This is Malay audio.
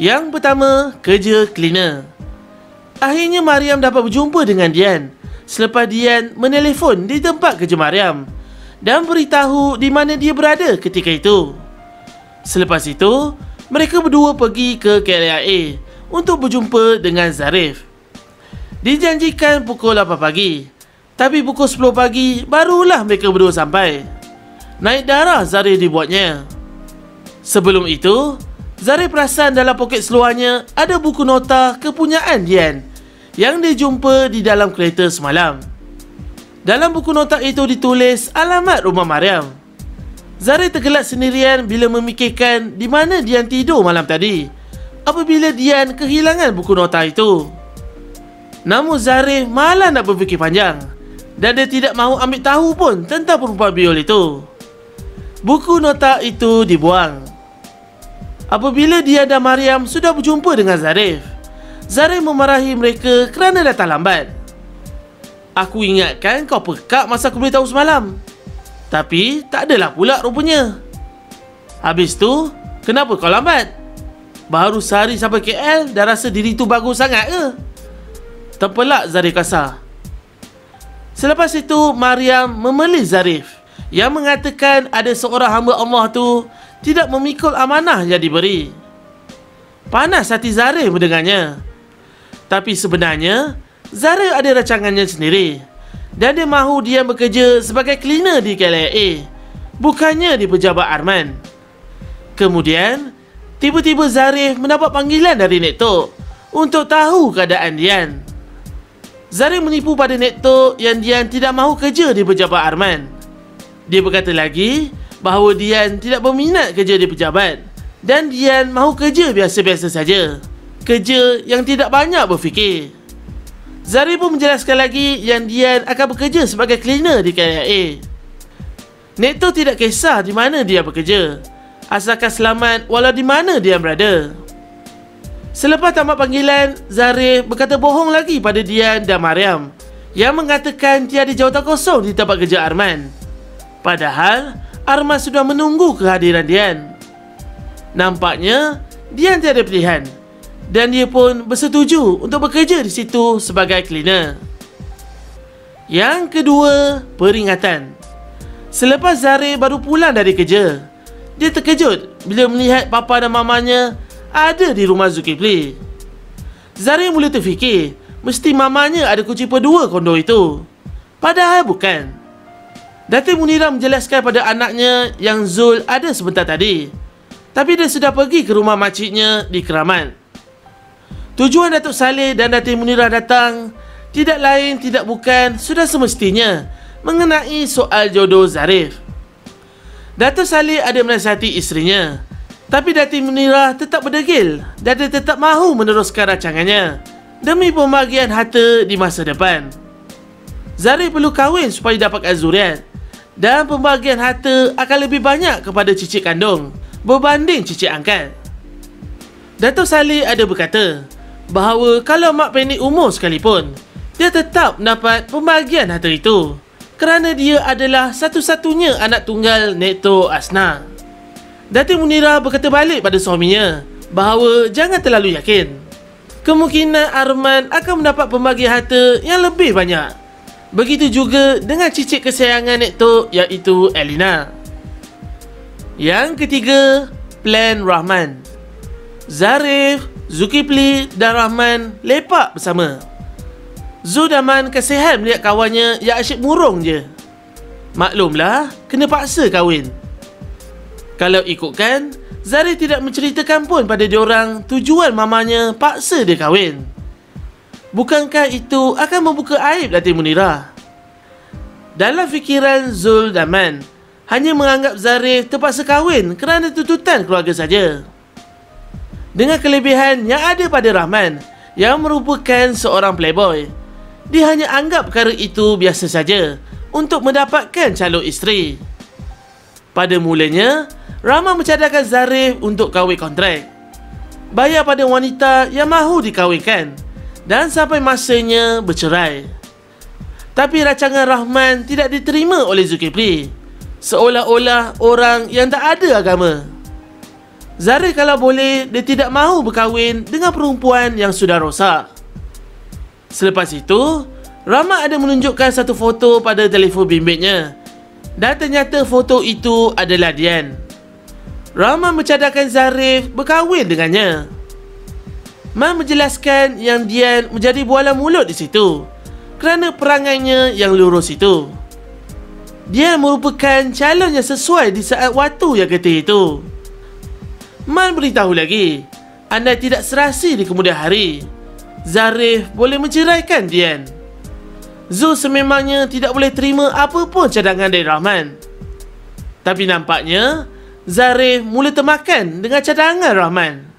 Yang pertama, kerja cleaner. Akhirnya Mariam dapat berjumpa dengan Dian selepas Dian menelefon di tempat kerja Mariam dan beritahu di mana dia berada ketika itu. Selepas itu, mereka berdua pergi ke KLIA untuk berjumpa dengan Zarif. Dijanjikan pukul 8 pagi, tapi pukul 10 pagi barulah mereka berdua sampai. Naik darah Zarif dibuatnya. Sebelum itu, Zarif perasan dalam poket seluarnya ada buku nota kepunyaan Dian yang dia jumpa di dalam kereta semalam. Dalam buku nota itu ditulis alamat rumah Mariam. Zarif tergelak sendirian bila memikirkan di mana Dian tidur malam tadi apabila Dian kehilangan buku nota itu. Namun Zarif malah nak berfikir panjang dan dia tidak mahu ambil tahu pun tentang perempuan biol itu. Buku nota itu dibuang. Apabila Dian dan Mariam sudah berjumpa dengan Zarif, Zarif memarahi mereka kerana datang lambat. Aku ingatkan kau pekak masa aku beritahu semalam, tapi tak adalah pula rupanya. Habis tu, kenapa kau lambat? Baru sehari sampai KL dah rasa diri tu bagus sangat ke? Terpelak Zarif kasar. Selepas itu, Mariam memelih Zarif yang mengatakan ada seorang hamba Allah tu tidak memikul amanah yang diberi. Panas hati Zarif mendengarnya. Tapi sebenarnya, Zarif ada rancangannya sendiri dan dia mahu Dian bekerja sebagai cleaner di KLIA, bukannya di Pejabat Arman. Kemudian, tiba-tiba Zarif mendapat panggilan dari Nek Tok untuk tahu keadaan Dian. Zarif menipu pada Nek Tok yang Dian tidak mahu kerja di Pejabat Arman. Dia berkata lagi bahawa Dian tidak berminat kerja di pejabat dan Dian mahu kerja biasa-biasa saja, kerja yang tidak banyak berfikir. Zarif pun menjelaskan lagi yang Dian akan bekerja sebagai cleaner di KLIA. Nek Tok tidak kisah di mana dia bekerja, asalkan selamat walau di mana dia berada. Selepas tamat panggilan, Zarif berkata bohong lagi pada Dian dan Mariam yang mengatakan tiada jawatan kosong di tempat kerja Arman. Padahal Arman sudah menunggu kehadiran Dian. Nampaknya Dian tiada pilihan dan dia pun bersetuju untuk bekerja di situ sebagai cleaner. Yang kedua, peringatan. Selepas Zarif baru pulang dari kerja, dia terkejut bila melihat papa dan mamanya ada di rumah Zulkifli. Zarif mula terfikir mesti mamanya ada kunci kedua kondo itu. Padahal bukan. Datin Munirah menjelaskan pada anaknya yang Zul ada sebentar tadi, tapi dia sudah pergi ke rumah makciknya di Keramat. Tujuan Datuk Saleh dan Datin Munirah datang tidak lain tidak bukan sudah semestinya mengenai soal jodoh Zarif. Datuk Saleh ada menasihati isterinya, tapi Datin Munirah tetap berdegil dan dia tetap mahu meneruskan rancangannya demi pembahagian harta di masa depan. Zarif perlu kahwin supaya dapatkan zuriat dan pembahagian harta akan lebih banyak kepada cicit kandung berbanding cicit angkat. Datuk Saleh ada berkata bahawa kalau mak pendek umur sekalipun, dia tetap mendapat pembahagian harta itu kerana dia adalah satu-satunya anak tunggal Nek Tok Asna. Datin Munirah berkata balik pada suaminya bahawa jangan terlalu yakin. Kemungkinan Arman akan mendapat pembahagian harta yang lebih banyak. Begitu juga dengan cicit kesayangan Nek Tok iaitu Elina. Yang ketiga, plan Rahman. Zarif, Zulkifli dan Rahman lepak bersama. Zul dan Man kasihan melihat kawannya yang asyik murung je. Maklumlah, kena paksa kahwin. Kalau ikutkan, Zarif tidak menceritakan pun pada diorang tujuan mamanya paksa dia kahwin. Bukankah itu akan membuka aib Datin Munirah? Dalam fikiran Zul dan Man, hanya menganggap Zarif terpaksa kahwin kerana tuntutan keluarga saja. Dengan kelebihan yang ada pada Rahman yang merupakan seorang playboy, dia hanya anggap perkara itu biasa saja untuk mendapatkan calon isteri. Pada mulanya, Rahman mencadangkan Zarif untuk kahwin kontrak, bayar pada wanita yang mahu dikahwinkan dan sampai masanya bercerai. Tapi rancangan Rahman tidak diterima oleh Zulkifli, seolah-olah orang yang tak ada agama. Zarif kalau boleh, dia tidak mahu berkahwin dengan perempuan yang sudah rosak. Selepas itu, Rahmat ada menunjukkan satu foto pada telefon bimbitnya. Dan ternyata foto itu adalah Dian. Rahmat mencadangkan Zarif berkahwin dengannya. Man menjelaskan yang Dian menjadi bualan mulut di situ kerana perangainya yang lurus itu. Dian merupakan calon yang sesuai di saat waktu yang ketika itu. Man beritahu lagi, andai tidak serasi di kemudian hari, Zarif boleh menceraikan Dian. Zul sememangnya tidak boleh terima apa pun cadangan dari Rahman. Tapi nampaknya Zarif mula termakan dengan cadangan Rahman.